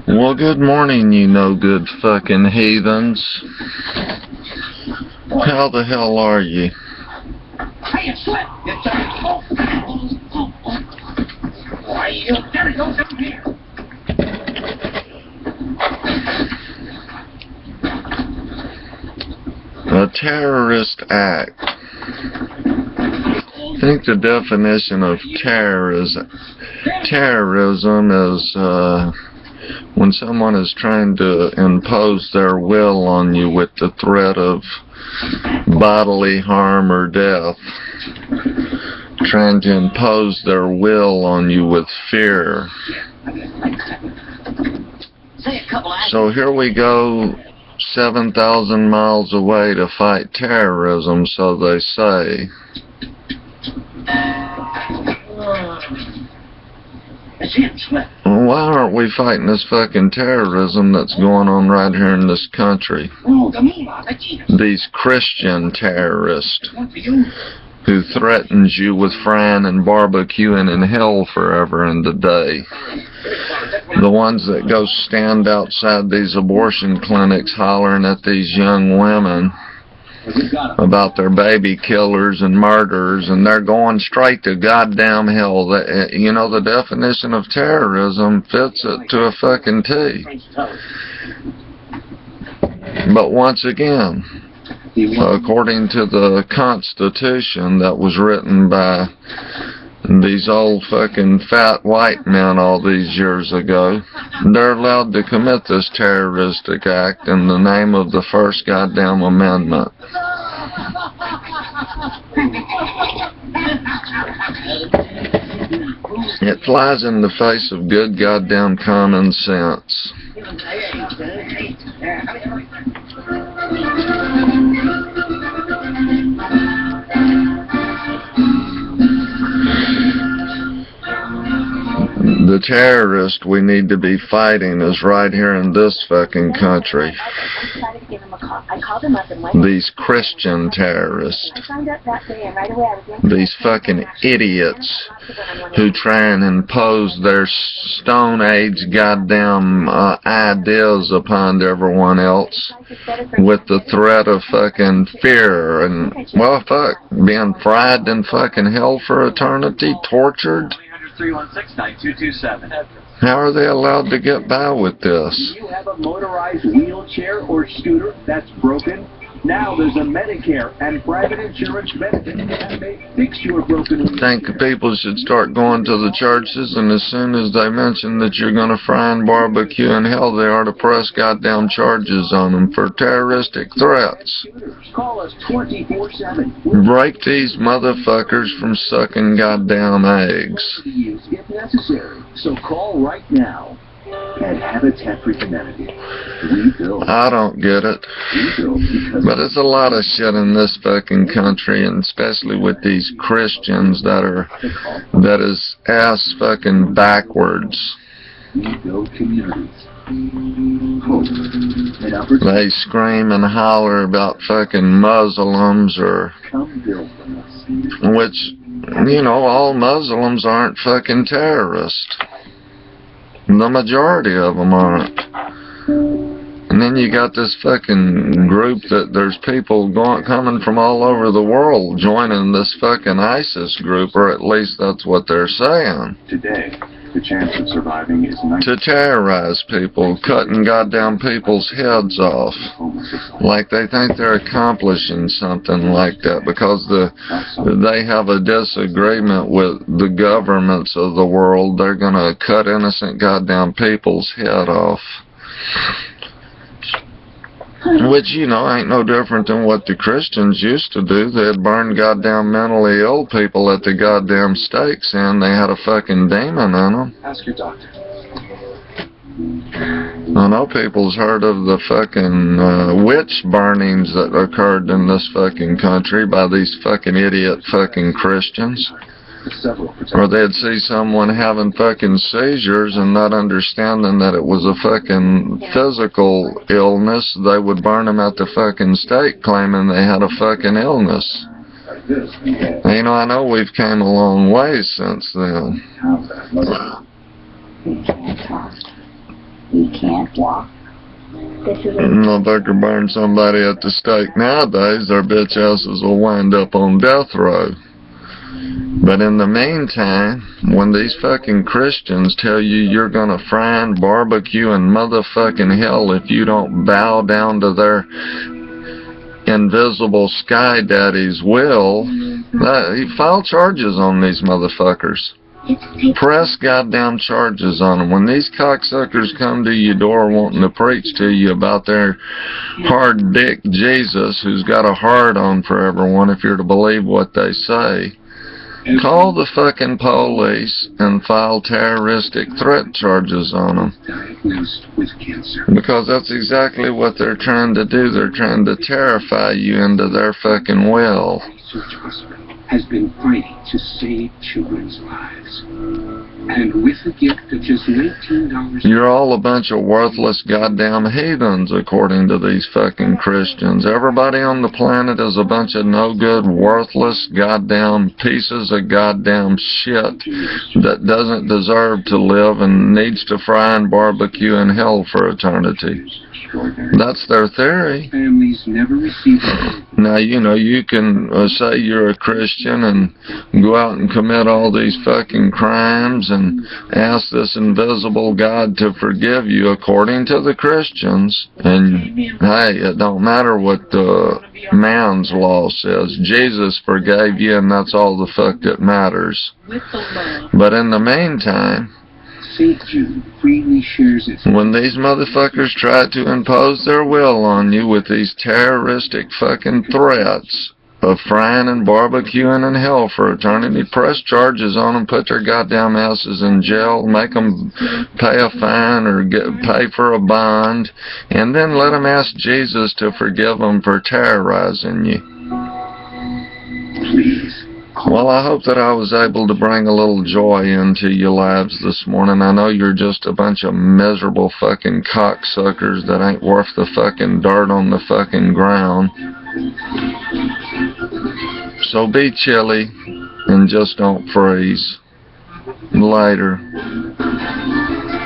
Well, good morning, you no good fucking heathens. How the hell are you? Hey, it's Slit! Why, you gotta go down here. A terrorist act. I think the definition of terrorism is when someone is trying to impose their will on you with the threat of bodily harm or death. Trying to impose their will on you with fear. So here we go 7,000 miles away to fight terrorism, so they say. Well, why aren't we fighting this fucking terrorism that's going on right here in this country? These Christian terrorists who threatens you with frying and barbecuing in hell forever and a day. The ones that go stand outside these abortion clinics hollering at these young women about their baby killers and murderers, and they're going straight to goddamn hell. You know, the definition of terrorism fits it to a fucking T. But once again, according to the Constitution that was written by these old fucking fat white men all these years ago, they're allowed to commit this terroristic act in the name of the first goddamn amendment. It flies in the face of good goddamn common sense. The terrorist we need to be fighting is right here in this fucking country. These Christian terrorists. These fucking idiots who try and impose their Stone Age goddamn ideas upon everyone else with the threat of fucking fear and, well, fuck, being fried in fucking hell for eternity, tortured. 316-9227. How are they allowed to get by with this? Do you have a motorized wheelchair or scooter that's broken? Now there's a Medicare and private insurance benefit that may fix your broken wheelchair. I think people should start going to the churches, and as soon as they mention that you're going to fry and barbecue in hell, they are to press goddamn charges on them for terroristic threats. Call us 24/7. Break these motherfuckers from sucking goddamn eggs. If necessary, so call right now. At Habitat for Humanity, we build. I don't get it. But it's a lot of shit in this fucking country, and especially with these Christians that is ass fucking backwards. We build communities. Hope. They scream and holler about fucking Muslims or which, you know, all Muslims aren't fucking terrorists. The majority of them aren't. And then you got this fucking group that there's people coming from all over the world joining this fucking ISIS group, or at least that's what they're saying. Today, the chance of surviving is 90%. To terrorize people, cutting goddamn people's heads off. Like they think they're accomplishing something like that because they have a disagreement with the governments of the world. They're gonna cut innocent goddamn people's head off. Which, you know, ain't no different than what the Christians used to do. They'd burn goddamn mentally ill people at the goddamn stakes, and they had a fucking demon in them. Ask your doctor. I know people's heard of the fucking witch burnings that occurred in this fucking country by these fucking idiot fucking Christians. Or they'd see someone having fucking seizures and not understanding that it was a fucking physical illness. They would burn them at the fucking stake claiming they had a fucking illness. You know, I know we've came a long way since then. You can't walk. This is a If I could burn somebody at the stake nowadays, their bitch asses will wind up on death row. But in the meantime, when these fucking Christians tell you you're gonna fry and barbecue and motherfucking hell if you don't bow down to their invisible sky daddy's will, file charges on these motherfuckers. Press goddamn charges on them. When these cocksuckers come to your door wanting to preach to you about their hard dick Jesus who's got a hard on for everyone, if you're to believe what they say, call the fucking police and file terroristic threat charges on them. Diagnosed with cancer. Because that's exactly what they're trying to do. They're trying to terrify you into their fucking will. Research Hospital has been fighting to save children's lives. And with a gift of just $19... You're all a bunch of worthless goddamn heathens, according to these fucking Christians. Everybody on the planet is a bunch of no good, worthless goddamn pieces of goddamn shit that doesn't deserve to live and needs to fry and barbecue in hell for eternity. That's their theory. Families never receive it. Now, you know, you can say you're a Christian and go out and commit all these fucking crimes and ask this invisible God to forgive you according to the Christians. And, hey, it don't matter what the man's law says. Jesus forgave you, and that's all the fuck that matters. But in the meantime, St. Jude freely shares its... when these motherfuckers try to impose their will on you with these terroristic fucking threats of frying and barbecuing in hell for eternity, press charges on them, put their goddamn asses in jail, make them pay a fine or pay for a bond, and then let them ask Jesus to forgive them for terrorizing you. Please. Well, I hope that I was able to bring a little joy into your lives this morning. I know you're just a bunch of miserable fucking cocksuckers that ain't worth the fucking dirt on the fucking ground. So be chilly and just don't freeze. Later.